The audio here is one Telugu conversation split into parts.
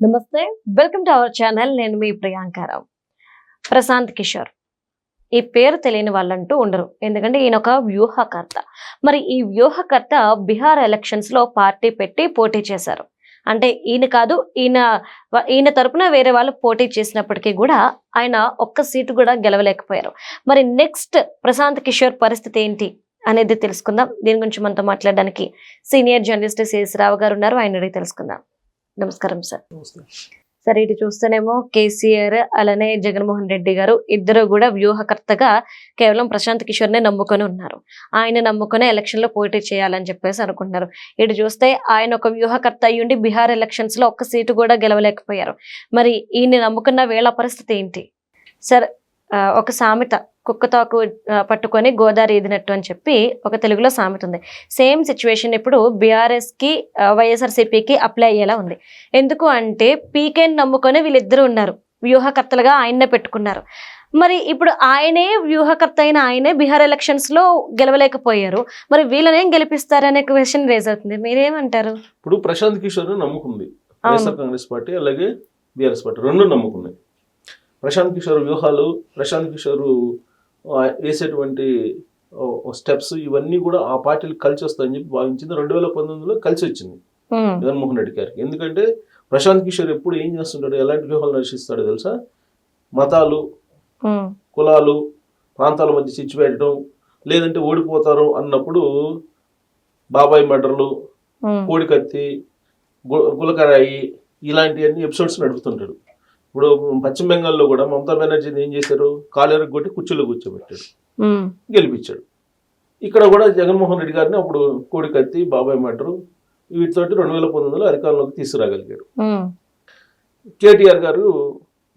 నమస్తే, వెల్కమ్ టు అవర్ ఛానల్. నేను మీ ప్రియాంకారావు. ప్రశాంత్ కిషోర్ ఈ పేరు తెలియని వాళ్ళంటూ ఉండరు. ఎందుకంటే ఈయన ఒక వ్యూహకర్త. మరి ఈ వ్యూహకర్త బీహార్ ఎలక్షన్స్ లో పార్టీ పెట్టి పోటీ చేశారు. అంటే ఈయన కాదు, ఈయన తరపున వేరే వాళ్ళు పోటీ చేసినప్పటికీ కూడా ఆయన ఒక్క సీటు కూడా గెలవలేకపోయారు. మరి నెక్స్ట్ ప్రశాంత్ కిషోర్ పరిస్థితి ఏంటి అనేది తెలుసుకుందాం. దీని గురించి మనతో మాట్లాడడానికి సీనియర్ జర్నలిస్ట్ సిఎస్ రావు గారు ఉన్నారు. ఆయన అడిగి తెలుసుకుందాం. నమస్కారం సార్. సరే, ఇటు చూస్తేనేమో కేసీఆర్ అలానే జగన్మోహన్ రెడ్డి గారు ఇద్దరు కూడా వ్యూహకర్తగా కేవలం ప్రశాంత్ కిషోర్ నే నమ్ముకొని ఉన్నారు. ఆయన నమ్ముకునే ఎలక్షన్ లో పోటీ చేయాలని చెప్పేసి అనుకుంటున్నారు. ఇటు చూస్తే ఆయన ఒక వ్యూహకర్త అయ్యుండి బీహార్ ఎలక్షన్స్ లో ఒక్క సీటు కూడా గెలవలేకపోయారు. మరి ఈయన నమ్ముకున్న వేళ పరిస్థితి ఏంటి సార్? ఒక సామెత, కుక్కతాకు పట్టుకొని గోదావరి ఈదినట్టు అని చెప్పి ఒక తెలుగులో సామెత ఉంది. సేమ్ సిచ్యువేషన్ ఇప్పుడు బీఆర్ఎస్ కి వైఎస్ఆర్సీపీకి అప్లై అయ్యేలా ఉంది. ఎందుకు అంటే పీకేని నమ్ముకొని వీళ్ళిద్దరూ ఉన్నారు, వ్యూహకర్తలుగా ఆయన్నే పెట్టుకున్నారు. మరి ఇప్పుడు ఆయనే వ్యూహకర్త అయిన ఆయనే బీహార్ ఎలక్షన్స్ లో గెలవలేకపోయారు. మరి వీళ్ళనేం గెలిపిస్తారనే క్వశ్చన్ రేజ్ అవుతుంది. మీరేమంటారు? ఇప్పుడు ప్రశాంత్ కిషోర్ నమ్ముకుంది వైఎస్ఆర్ కాంగ్రెస్ పార్టీ, అలాగే బీఆర్ఎస్ పార్టీ రెండు నమ్ముకున్నాయి. ప్రశాంత్ కిషోర్ వ్యూహాలు, ప్రశాంత్ కిషోర్ వేసేటువంటి స్టెప్స్ ఇవన్నీ కూడా ఆ పార్టీలు కలిసి వస్తాయని చెప్పి భావించింది. 2019లో కలిసి వచ్చింది జగన్మోహన్ రెడ్డి గారికి. ఎందుకంటే ప్రశాంత్ కిషోర్ ఎప్పుడు ఏం చేస్తుంటాడు, ఎలాంటి వ్యూహాలు నడిపిస్తాడో తెలుసా? మతాలు, కులాలు, ప్రాంతాల మధ్య చిచ్చు పెట్టడం, లేదంటే ఓడిపోతారు అన్నప్పుడు బాబాయ్ మర్డర్లు, కోడికత్తి, గులకరాయి ఇలాంటివన్నీ ఎపిసోడ్స్ నడుపుతుంటాడు. ఇప్పుడు పశ్చిమ బెంగాల్లో కూడా మమతా బెనర్జీని ఏం చేశారు, కాలేరు కొట్టి కుర్చీలో కూర్చోబెట్టాడు, గెలిపించాడు. ఇక్కడ కూడా జగన్మోహన్ రెడ్డి గారిని అప్పుడు కోడికత్తి, బాబాయ్ మర్డరు వీటితోటి 2019లో అధికారంలోకి తీసుకురాగలిగాడు. కేటీఆర్ గారు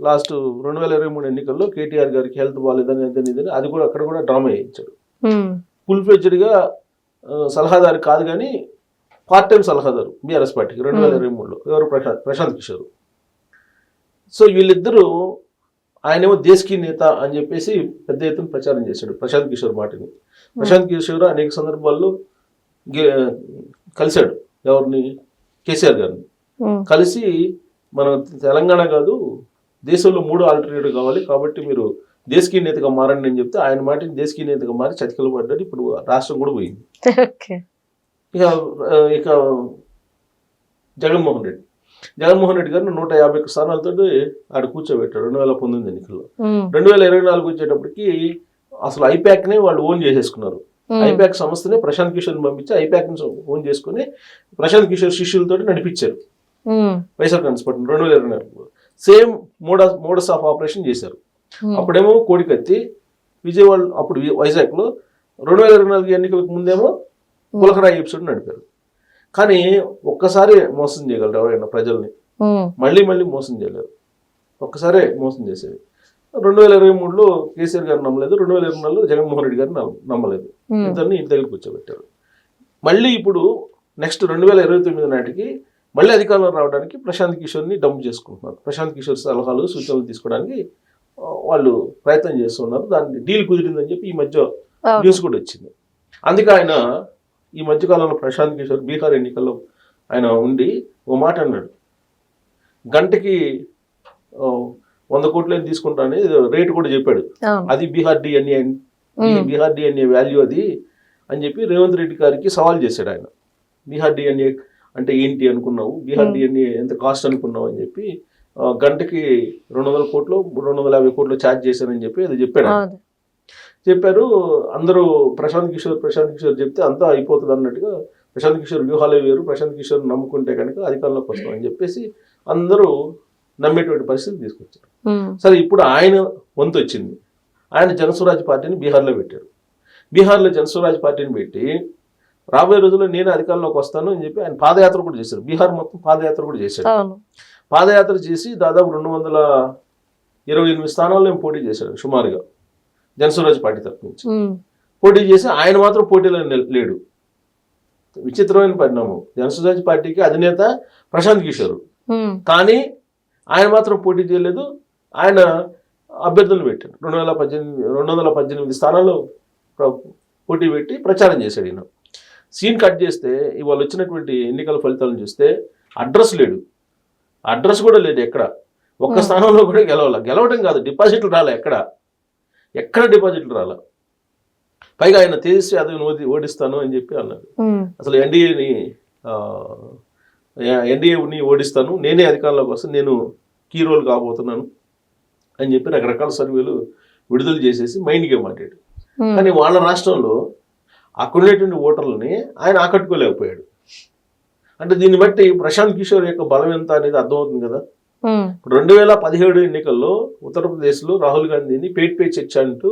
లాస్ట్ 2023 ఎన్నికల్లో కేటీఆర్ గారికి హెల్త్ బాగాలేదని ఇదని అది కూడా అక్కడ కూడా డ్రామా చేయించాడు. ఫుల్ ఫ్లెడ్జ్డ్గా సలహాదారు కాదు కానీ పార్ట్ టైం సలహాదారు బీఆర్ఎస్ పార్టీకి 2023లో ఎవరు, ప్రశాంత్ కిషోర్. సో వీళ్ళిద్దరూ, ఆయనేమో దేశకీ నేత అని చెప్పేసి పెద్ద ఎత్తున ప్రచారం చేశాడు ప్రశాంత్ కిషోర్ మాటని. ప్రశాంత్ కిషోర్ అనేక సందర్భాల్లో కలిశాడు ఎవరిని, కేసీఆర్ గారిని. కలిసి మన తెలంగాణ కాదు దేశంలో 3 ఆల్టర్నేటివ్ కావాలి, కాబట్టి మీరు దేశకీ నేతగా మారండి అని చెప్తే ఆయన మాటని దేశకీ నేతగా మారి చతికిల పడ్డాడు. ఇప్పుడు రాష్ట్రం కూడా పోయింది. ఇక జగన్మోహన్ రెడ్డి గారిని 150 స్థానాలతో ఆడ కూర్చోబెట్టాడు 2019 ఎన్నికల్లో. 2024 వచ్చేటప్పటికి అసలు ఐపాక్నే వాళ్ళు ఓన్ చేసేసుకున్నారు. ఐపాక్ సంస్థనే ప్రశాంత్ కిషోర్ని పంపించి ఐపాక్ ఓన్ చేసుకుని ప్రశాంత్ కిషోర్ శిష్యులతో నడిపించారు YSR Congress party 2024. Same modus of operation చేశారు. అప్పుడేమో కోడికత్తి విజయవాడ, అప్పుడు వైజాగ్లో 2024 ఎన్నికలకు ముందేమో గులకరాయి ఎపిసోడ్ నడిపారు. కానీ ఒక్కసారి మోసం చేయగలరు ఎవరైనా ప్రజల్ని, మళ్ళీ మోసం చేయలేరు. ఒక్కసారే మోసం చేసేది. 2023లో కేసీఆర్ గారు నమ్మలేదు, 2024లో జగన్మోహన్ రెడ్డి గారు నమ్మలేదు. ఇద్దరిని ఇంటి దగ్గర కూర్చోబెట్టారు. మళ్ళీ ఇప్పుడు నెక్స్ట్ 2029 నాటికి మళ్ళీ అధికారంలో రావడానికి ప్రశాంత్ కిషోర్ని డంప్ చేసుకుంటున్నారు. ప్రశాంత్ కిషోర్ సలహాలు, సూచనలు తీసుకోవడానికి వాళ్ళు ప్రయత్నం చేస్తున్నారు. దాన్ని డీల్ కుదిరిందని చెప్పి ఈ మధ్య న్యూస్ కూడా వచ్చింది. అందుకే ఆయన ఈ మధ్యకాలంలో ప్రశాంత్ కిషోర్ బీహార్ ఎన్నికల్లో ఆయన ఉండి ఓ మాట అన్నాడు, గంటకి 100 కోట్లు తీసుకుంటానని రేటు కూడా చెప్పాడు. అది బీహార్ డిఎన్ఏ వాల్యూ అది అని చెప్పి రేవంత్ రెడ్డి గారికి సవాల్ చేశాడు ఆయన. బీహార్ డిఎన్ఏ అంటే ఏంటి అనుకున్నావు, బీహార్ డిఎన్ఏ ఎంత కాస్ట్ అనుకున్నావు అని చెప్పి గంటకి 200 కోట్లు 250 కోట్లు ఛార్జ్ చేశానని చెప్పి అది చెప్పారు. అందరూ ప్రశాంత్ కిషోర్ చెప్తే అంతా అయిపోతుంది అన్నట్టుగా ప్రశాంత్ కిషోర్ వ్యూహాలే వేరు, ప్రశాంత్ కిషోర్ నమ్ముకుంటే కనుక అధికారంలోకి వస్తామని చెప్పేసి అందరూ నమ్మేటువంటి పరిస్థితి తీసుకొచ్చారు. సరే, ఇప్పుడు ఆయన వంతు వచ్చింది. ఆయన జనస్వరాజ్ పార్టీని బీహార్లో పెట్టారు. బీహార్లో జనస్వరాజ్ పార్టీని పెట్టి రాబోయే రోజుల్లో నేను అధికారంలోకి వస్తాను అని చెప్పి ఆయన పాదయాత్ర కూడా చేశారు. బీహార్ మొత్తం పాదయాత్ర కూడా చేశాడు. పాదయాత్ర చేసి దాదాపు 228 స్థానాల్లో పోటీ చేశాడు సుమారుగా జనస్వరాజ్ పార్టీ తరఫు నుంచి. పోటీ చేసి ఆయన మాత్రం పోటీలో లేడు. విచిత్రమైన పరిణామం. జనస్వరాజ్ పార్టీకి అధినేత ప్రశాంత్ కిషోర్, కానీ ఆయన మాత్రం పోటీ చేయలేదు. ఆయన అభ్యర్థులు పెట్టాడు. 218 స్థానాల్లో పోటీ పెట్టి ప్రచారం చేశాడు. ఈయన సీన్ కట్ చేస్తే ఇవాళ వచ్చినటువంటి ఎన్నికల ఫలితాలను చూస్తే అడ్రస్ లేడు. అడ్రస్ కూడా లేదు ఎక్కడ, ఒక్క స్థానంలో కూడా గెలవడం కాదు, డిపాజిట్లు రాలే, ఎక్కడ డిపాజిట్లు రాలే. పైగా ఆయన తేజస్వి యాదవ్ని ఓడిస్తాను అని చెప్పి అన్నారు. అసలు ఎన్డీఏని ఓడిస్తాను, నేనే అధికారంలోకి వస్తాను, నేను కీ రోల్ కాబోతున్నాను అని చెప్పి రకరకాల సర్వేలు విడుదల చేసేసి మైండ్ గేమ్ ఆడాడు. కానీ వాళ్ళ రాష్ట్రంలో అక్కడున్నటువంటి ఓటర్లని ఆయన ఆకట్టుకోలేకపోయాడు. అంటే దీన్ని బట్టి ప్రశాంత్ కిషోర్ యొక్క బలం ఎంత అనేది అర్థమవుతుంది కదా. 2017 ఎన్నికల్లో ఉత్తరప్రదేశ్లో రాహుల్ గాంధీని పే చర్చ అంటూ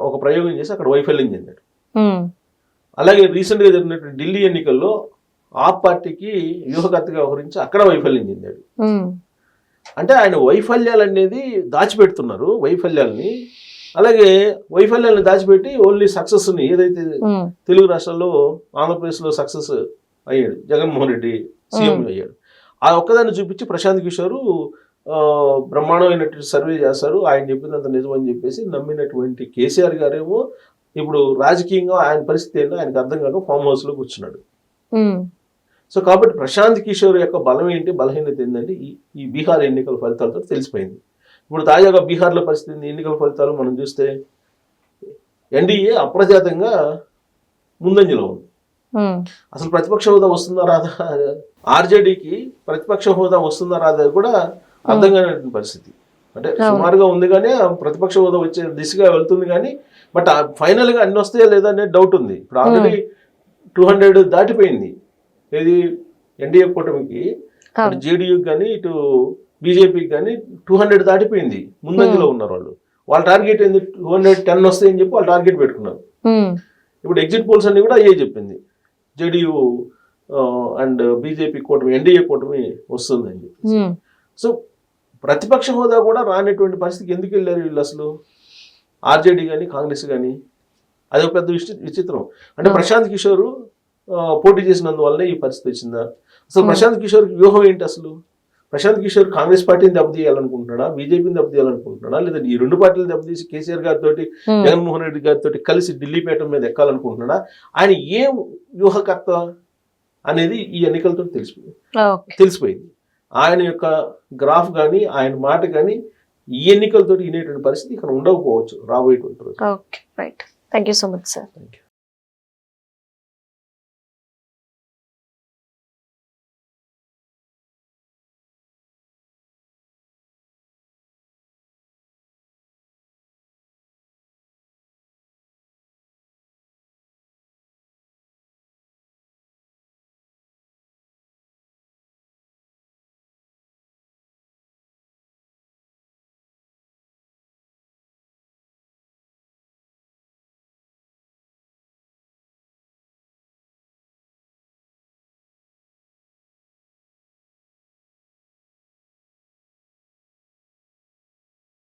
ఒక ప్రయోగం చేసి అక్కడ వైఫల్యం చెందాడు. అలాగే రీసెంట్ గా జరిగినటువంటి ఢిల్లీ ఎన్నికల్లో ఆప్ పార్టీకి వ్యూహకర్తగా వ్యవహరించి అక్కడ వైఫల్యం చెందాడు. అంటే ఆయన వైఫల్యాలు అనేది దాచిపెడుతున్నారు వైఫల్యాలని. అలాగే వైఫల్యాలను దాచిపెట్టి ఓన్లీ సక్సెస్ని, ఏదైతే తెలుగు రాష్ట్రాల్లో ఆంధ్రప్రదేశ్లో సక్సెస్ అయ్యాడు, జగన్మోహన్ రెడ్డి సీఎం అయ్యాడు, ఆ ఒక్కదాన్ని చూపించి ప్రశాంత్ కిషోర్ బ్రహ్మాండమైనటువంటి సర్వే చేస్తారు, ఆయన చెప్పినంత నిజం అని చెప్పేసి నమ్మినటువంటి కేసీఆర్ గారేమో ఇప్పుడు రాజకీయంగా ఆయన పరిస్థితి ఏంటో ఆయనకు అర్థం కాక ఫామ్ హౌస్లో కూర్చున్నాడు. సో కాబట్టి ప్రశాంత్ కిషోర్ యొక్క బలం ఏంటి, బలహీనత ఏంటంటే ఈ బీహార్ ఎన్నికల ఫలితాలతో తెలిసిపోయింది. ఇప్పుడు తాజాగా బీహార్లో పరిస్థితి, ఎన్నికల ఫలితాలు మనం చూస్తే ఎన్డీఏ అప్రజాతంగా ముందంజలో ఉంది. అసలు ప్రతిపక్ష హోదా వస్తుందా రాదా, ఆర్జేడీకి ప్రతిపక్ష హోదా వస్తుందా రాదా కూడా అర్థం కానిటువంటి పరిస్థితి. అంటే సుమారుగా ఉంది కానీ ప్రతిపక్ష హోదా వచ్చే దిశగా వెళ్తుంది కానీ, బట్ ఫైనల్ గా అన్ని వస్తాయా లేదా అనేది డౌట్ ఉంది. ఇప్పుడు ఆల్రెడీ 200 దాటిపోయింది ఏది ఎన్డీఏ కూటమికి, అటు జేడీయూకి కానీ ఇటు బీజేపీకి కానీ 200 దాటిపోయింది, ముందంజలో ఉన్నారు వాళ్ళు. వాళ్ళ టార్గెట్ ఏంది 210 వస్తాయని చెప్పి వాళ్ళు టార్గెట్ పెట్టుకున్నారు. ఇప్పుడు ఎగ్జిట్ పోల్స్ అన్ని కూడా అయ్యే చెప్పింది, జేడీయూ అండ్ బీజేపీ కూటమి, ఎన్డీఏ కూటమి వస్తుందని చెప్పి. సో ప్రతిపక్ష హోదా కూడా రానటువంటి పరిస్థితికి ఎందుకు వెళ్ళారు వీళ్ళు అసలు, ఆర్జేడీ కానీ కాంగ్రెస్ కానీ? అది ఒక పెద్ద విచిత్రం. అంటే ప్రశాంత్ కిషోర్ పోటీ చేసినందువల్లనే ఈ పరిస్థితి వచ్చిందా? అసలు ప్రశాంత్ కిషోర్ వ్యూహం ఏంటి అసలు? ప్రశాంత్ కిషోర్ కాంగ్రెస్ పార్టీని దెబ్బతీయాలనుకుంటున్నాడా, బీజేపీని దెబ్బతీయాలనుకుంటున్నాడా, లేదా ఈ రెండు పార్టీలు దెబ్బతీసి కేసీఆర్ గారితో జగన్మోహన్ రెడ్డి గారితో కలిసి ఢిల్లీ పీఠం మీద ఎక్కాలనుకుంటున్నాడా, ఆయన ఏం వ్యూహకర్త అనేది ఈ ఎన్నికలతో తెలిసిపోయింది. ఆయన యొక్క గ్రాఫ్ కానీ ఆయన మాట కానీ ఈ ఎన్నికలతో వినేటువంటి పరిస్థితి ఇక్కడ ఉండకపోవచ్చు రాబోయేటువంటి రోజు. Okay, right. Thank you so much sir. Thank you.